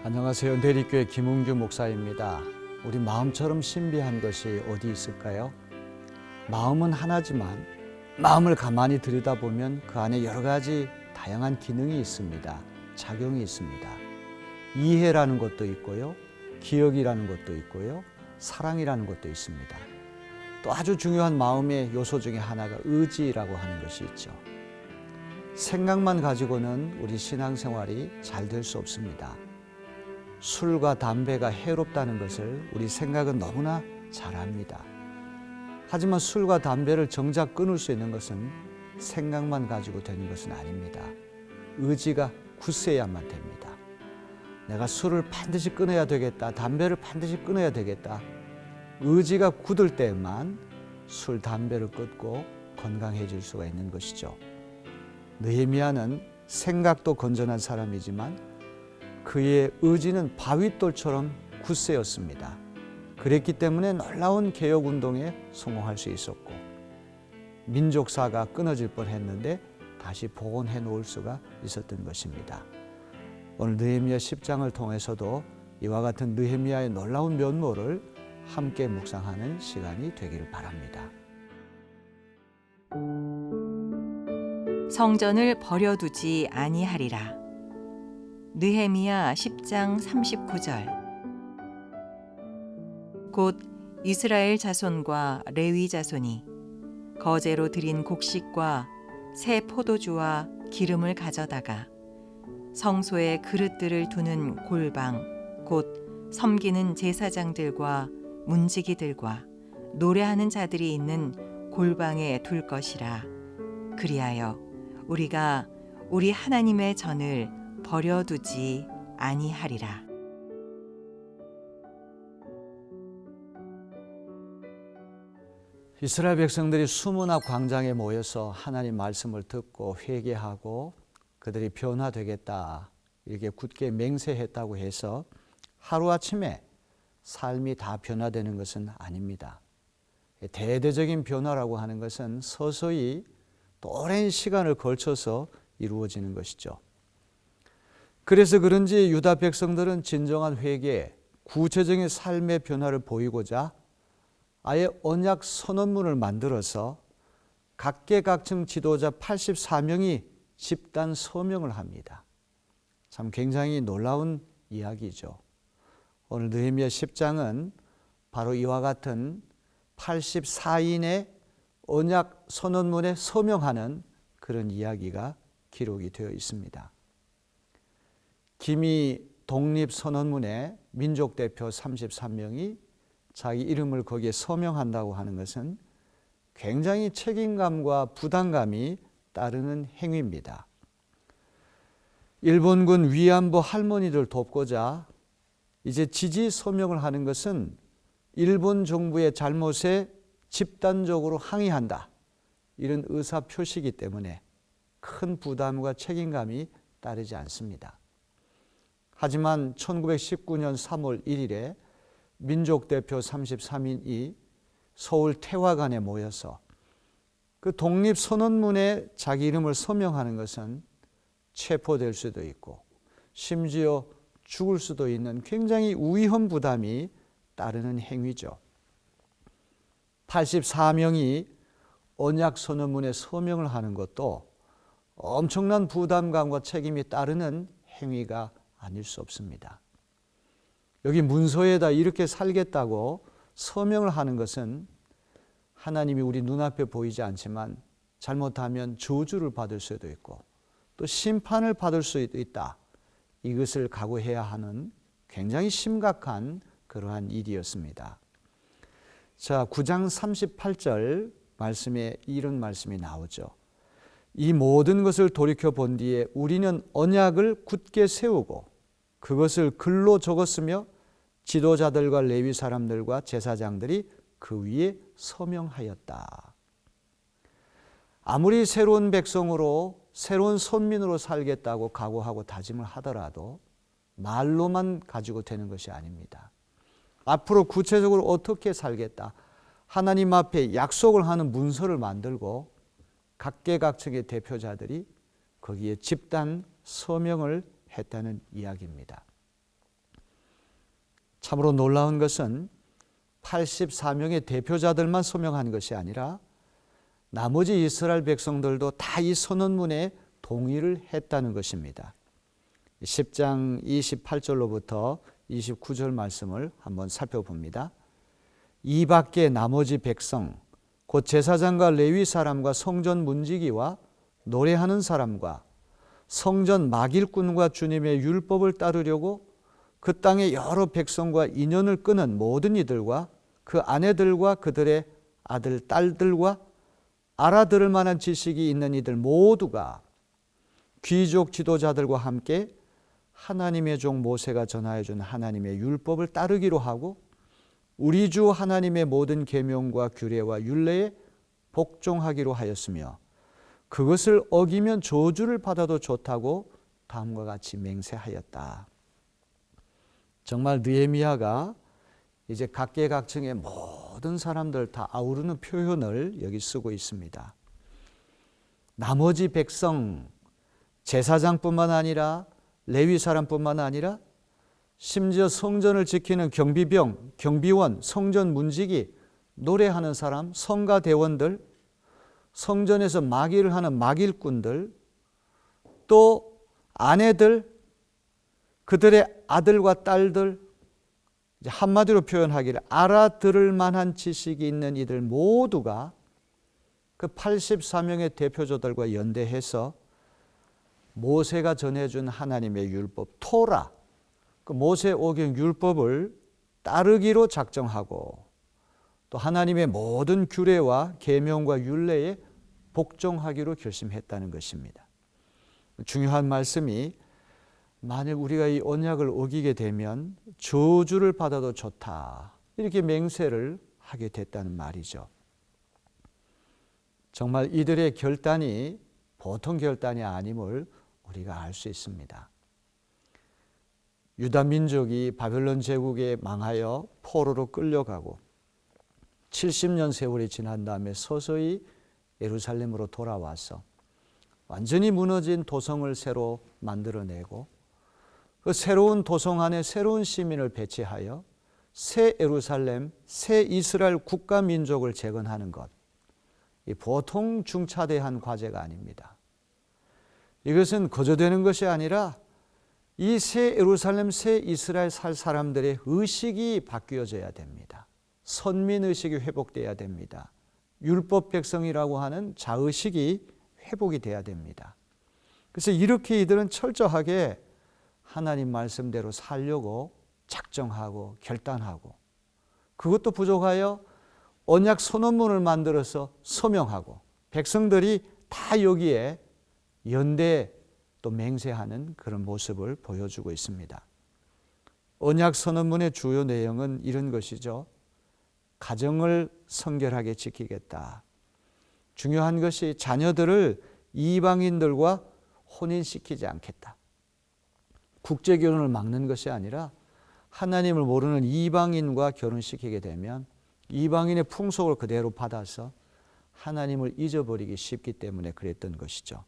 안녕하세요. 내리교회 김은규 목사입니다. 우리 마음처럼 신비한 것이 어디 있을까요? 마음은 하나지만 마음을 가만히 들여다보면 그 안에 여러 가지 다양한 기능이 있습니다. 작용이 있습니다. 이해라는 것도 있고요. 기억이라는 것도 있고요. 사랑이라는 것도 있습니다. 또 아주 중요한 마음의 요소 중에 하나가 의지라고 하는 것이 있죠. 생각만 가지고는 우리 신앙생활이 잘 될 수 없습니다. 술과 담배가 해롭다는 것을 우리 생각은 너무나 잘 압니다. 하지만 술과 담배를 정작 끊을 수 있는 것은 생각만 가지고 되는 것은 아닙니다. 의지가 굳세야만 됩니다. 내가 술을 반드시 끊어야 되겠다. 담배를 반드시 끊어야 되겠다. 의지가 굳을 때만 술, 담배를 끊고 건강해질 수가 있는 것이죠. 느헤미야는 생각도 건전한 사람이지만 그의 의지는 바윗돌처럼 굳세였습니다. 그랬기 때문에 놀라운 개혁운동에 성공할 수 있었고 민족사가 끊어질 뻔했는데 다시 복원해 놓을 수가 있었던 것입니다. 오늘 느헤미야 10장을 통해서도 이와 같은 느헤미야의 놀라운 면모를 함께 묵상하는 시간이 되기를 바랍니다. 성전을 버려두지 아니하리라. 느헤미야 10장 39절. 곧 이스라엘 자손과 레위 자손이 거제로 드린 곡식과 새 포도주와 기름을 가져다가 성소에 그릇들을 두는 골방 곧 섬기는 제사장들과 문지기들과 노래하는 자들이 있는 골방에 둘 것이라. 그리하여 우리가 우리 하나님의 전을 버려두지 아니하리라. 이스라엘 백성들이 수문앞 광장에 모여서 하나님 말씀을 듣고 회개하고 그들이 변화되겠다 이렇게 굳게 맹세했다고 해서 하루아침에 삶이 다 변화되는 것은 아닙니다. 대대적인 변화라고 하는 것은 서서히 또 오랜 시간을 걸쳐서 이루어지는 것이죠. 그래서 그런지 유다 백성들은 진정한 회개, 구체적인 삶의 변화를 보이고자 아예 언약 선언문을 만들어서 각계각층 지도자 84명이 집단 서명을 합니다. 참 굉장히 놀라운 이야기죠. 오늘 느헤미야 10장은 바로 이와 같은 84인의 언약 선언문에 서명하는 그런 이야기가 기록이 되어 있습니다. 기미 독립선언문에 민족대표 33명이 자기 이름을 거기에 서명한다고 하는 것은 굉장히 책임감과 부담감이 따르는 행위입니다. 일본군 위안부 할머니들 돕고자 이제 지지 서명을 하는 것은 일본 정부의 잘못에 집단적으로 항의한다. 이런 의사 표시이기 때문에 큰 부담과 책임감이 따르지 않습니다. 하지만 1919년 3월 1일에 민족대표 33인이 서울 태화관에 모여서 그 독립선언문에 자기 이름을 서명하는 것은 체포될 수도 있고 심지어 죽을 수도 있는 굉장히 위험 부담이 따르는 행위죠. 84명이 언약선언문에 서명을 하는 것도 엄청난 부담감과 책임이 따르는 행위가 아닐 수 없습니다. 여기 문서에다 이렇게 살겠다고 서명을 하는 것은 하나님이 우리 눈앞에 보이지 않지만 잘못하면 저주를 받을 수도 있고 또 심판을 받을 수도 있다. 이것을 각오해야 하는 굉장히 심각한 그러한 일이었습니다. 자, 9장 38절 말씀에 이런 말씀이 나오죠. 이 모든 것을 돌이켜 본 뒤에 우리는 언약을 굳게 세우고 그것을 글로 적었으며 지도자들과 레위 사람들과 제사장들이 그 위에 서명하였다. 아무리 새로운 백성으로 새로운 선민으로 살겠다고 각오하고 다짐을 하더라도 말로만 가지고 되는 것이 아닙니다. 앞으로 구체적으로 어떻게 살겠다. 하나님 앞에 약속을 하는 문서를 만들고 각계각층의 대표자들이 거기에 집단 서명을 했다는 이야기입니다. 참으로 놀라운 것은 84명의 대표자들만 소명한 것이 아니라 나머지 이스라엘 백성들도 다 이 선언문에 동의를 했다는 것입니다. 10장 28절로부터 29절 말씀을 한번 살펴봅니다. 이 밖에 나머지 백성 곧 제사장과 레위 사람과 성전 문지기와 노래하는 사람과 성전 막일꾼과 주님의 율법을 따르려고 그 땅의 여러 백성과 인연을 끊은 모든 이들과 그 아내들과 그들의 아들, 딸들과 알아들을 만한 지식이 있는 이들 모두가 귀족 지도자들과 함께 하나님의 종 모세가 전하여 준 하나님의 율법을 따르기로 하고 우리 주 하나님의 모든 계명과 규례와 율례에 복종하기로 하였으며 그것을 어기면 저주를 받아도 좋다고 다음과 같이 맹세하였다. 정말 느헤미야가 이제 각계각층의 모든 사람들 다 아우르는 표현을 여기 쓰고 있습니다. 나머지 백성, 제사장뿐만 아니라 레위 사람뿐만 아니라 심지어 성전을 지키는 경비병, 경비원, 성전 문지기, 노래하는 사람, 성가대원들, 성전에서 마기를 하는 마길꾼들, 또 아내들, 그들의 아들과 딸들, 이제 한마디로 표현하기를 알아들을 만한 지식이 있는 이들 모두가 그 84명의 대표자들과 연대해서 모세가 전해준 하나님의 율법 토라, 그 모세오경 율법을 따르기로 작정하고 또 하나님의 모든 규례와 계명과 율례에 복종하기로 결심했다는 것입니다. 중요한 말씀이 만일 우리가 이 언약을 어기게 되면 저주를 받아도 좋다 이렇게 맹세를 하게 됐다는 말이죠. 정말 이들의 결단이 보통 결단이 아님을 우리가 알 수 있습니다. 유다 민족이 바벨론 제국에 망하여 포로로 끌려가고 70년 세월이 지난 다음에 서서히 예루살렘으로 돌아와서 완전히 무너진 도성을 새로 만들어내고 그 새로운 도성 안에 새로운 시민을 배치하여 새 예루살렘, 새 이스라엘 국가 민족을 재건하는 것, 이 보통 중차대한 과제가 아닙니다. 이것은 거저되는 것이 아니라 이 새 예루살렘, 새 이스라엘 살 사람들의 의식이 바뀌어져야 됩니다. 선민의식이 회복돼야 됩니다. 율법 백성이라고 하는 자의식이 회복이 돼야 됩니다. 그래서 이렇게 이들은 철저하게 하나님 말씀대로 살려고 작정하고 결단하고 그것도 부족하여 언약 선언문을 만들어서 서명하고 백성들이 다 여기에 연대 또 맹세하는 그런 모습을 보여주고 있습니다. 언약 선언문의 주요 내용은 이런 것이죠. 가정을 성결하게 지키겠다. 중요한 것이 자녀들을 이방인들과 혼인시키지 않겠다. 국제결혼을 막는 것이 아니라 하나님을 모르는 이방인과 결혼시키게 되면 이방인의 풍속을 그대로 받아서 하나님을 잊어버리기 쉽기 때문에 그랬던 것이죠.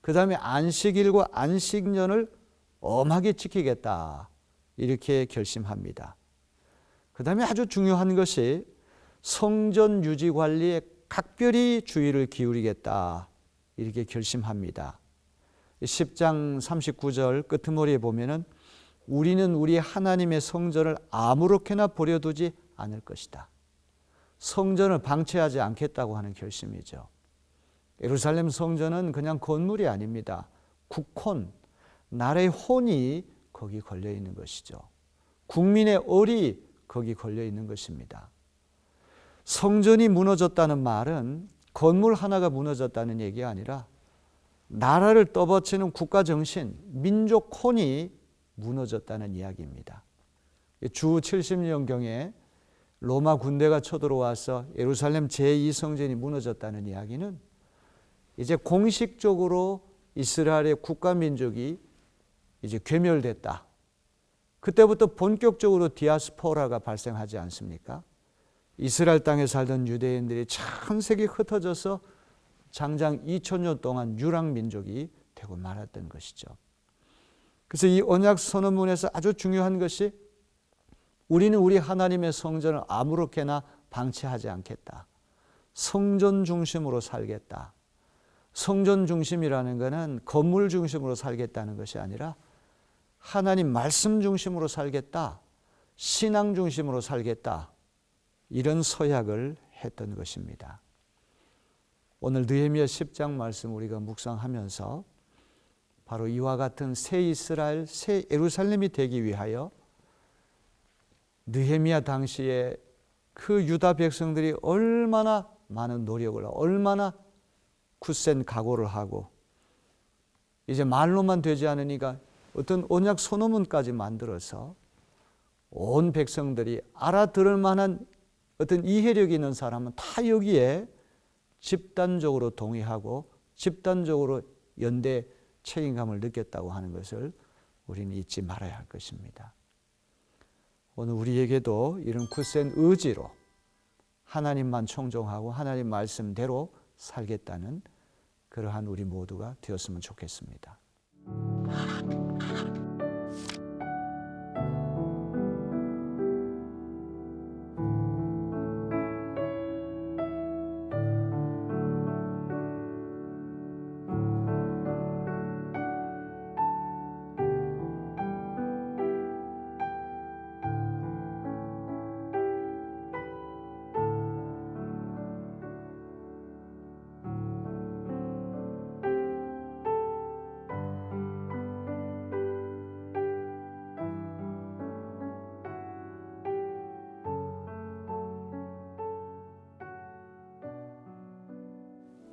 그 다음에 안식일과 안식년을 엄하게 지키겠다 이렇게 결심합니다. 그 다음에 아주 중요한 것이 성전 유지 관리에 각별히 주의를 기울이겠다 이렇게 결심합니다. 10장 39절 끄트머리에 보면은 우리는 우리 하나님의 성전을 아무렇게나 버려두지 않을 것이다. 성전을 방치하지 않겠다고 하는 결심이죠. 예루살렘 성전은 그냥 건물이 아닙니다. 국혼, 나라의 혼이 거기 걸려 있는 것이죠. 국민의 얼이 거기 걸려 있는 것입니다. 성전이 무너졌다는 말은 건물 하나가 무너졌다는 얘기가 아니라 나라를 떠받치는 국가 정신, 민족 혼이 무너졌다는 이야기입니다. 주 70년경에 로마 군대가 쳐들어와서 예루살렘 제2성전이 무너졌다는 이야기는 이제 공식적으로 이스라엘의 국가 민족이 이제 괴멸됐다. 그때부터 본격적으로 디아스포라가 발생하지 않습니까? 이스라엘 땅에 살던 유대인들이 전 세계 흩어져서 장장 2000년 동안 유랑민족이 되고 말았던 것이죠. 그래서 이 언약 선언문에서 아주 중요한 것이 우리는 우리 하나님의 성전을 아무렇게나 방치하지 않겠다. 성전 중심으로 살겠다. 성전 중심이라는 것은 건물 중심으로 살겠다는 것이 아니라 하나님 말씀 중심으로 살겠다. 신앙 중심으로 살겠다. 이런 서약을 했던 것입니다. 오늘 느헤미야 10장 말씀 우리가 묵상하면서 바로 이와 같은 새 이스라엘, 새 예루살렘이 되기 위하여 느헤미야 당시에 그 유다 백성들이 얼마나 많은 노력을 하고 얼마나 굳센 각오를 하고 이제 말로만 되지 않으니까 어떤 언약 소노문까지 만들어서 온 백성들이 알아들을 만한 어떤 이해력 있는 사람은 다 여기에 집단적으로 동의하고 집단적으로 연대 책임감을 느꼈다고 하는 것을 우리는 잊지 말아야 할 것입니다. 오늘 우리에게도 이런 굳센 의지로 하나님만 청종하고 하나님 말씀대로 살겠다는 그러한 우리 모두가 되었으면 좋겠습니다.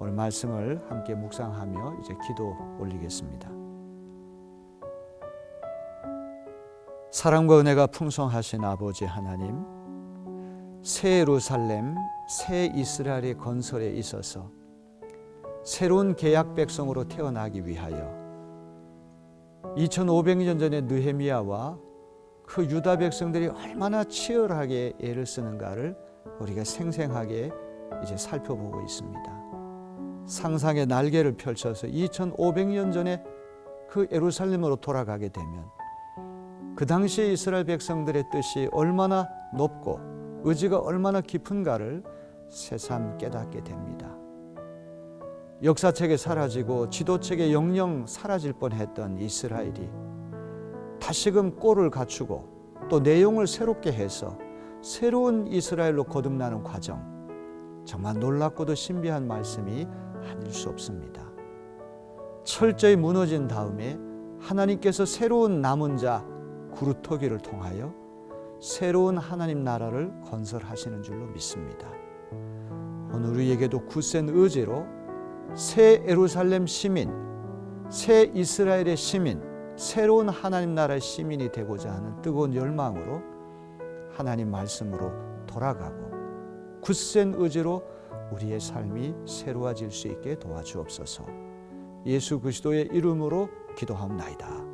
오늘 말씀을 함께 묵상하며 이제 기도 올리겠습니다. 사랑과 은혜가 풍성하신 아버지 하나님, 새 예루살렘, 새 이스라엘의 건설에 있어서 새로운 계약 백성으로 태어나기 위하여 2500년 전에 느헤미야와 그 유다 백성들이 얼마나 치열하게 애를 쓰는가를 우리가 생생하게 이제 살펴보고 있습니다. 상상의 날개를 펼쳐서 2500년 전에 그 예루살렘으로 돌아가게 되면 그 당시 이스라엘 백성들의 뜻이 얼마나 높고 의지가 얼마나 깊은가를 새삼 깨닫게 됩니다. 역사책에 사라지고 지도책에 영영 사라질 뻔했던 이스라엘이 다시금 꼴을 갖추고 또 내용을 새롭게 해서 새로운 이스라엘로 거듭나는 과정, 정말 놀랍고도 신비한 말씀이 아닐 수 없습니다. 철저히 무너진 다음에 하나님께서 새로운 남은 자 구루토기를 통하여 새로운 하나님 나라를 건설하시는 줄로 믿습니다. 오늘 우리에게도 굳센 의지로 새 예루살렘 시민, 새 이스라엘의 시민, 새로운 하나님 나라의 시민이 되고자 하는 뜨거운 열망으로 하나님 말씀으로 돌아가고 굳센 의지로 우리의 삶이 새로워질 수 있게 도와주옵소서. 예수 그리스도의 이름으로 기도하옵나이다.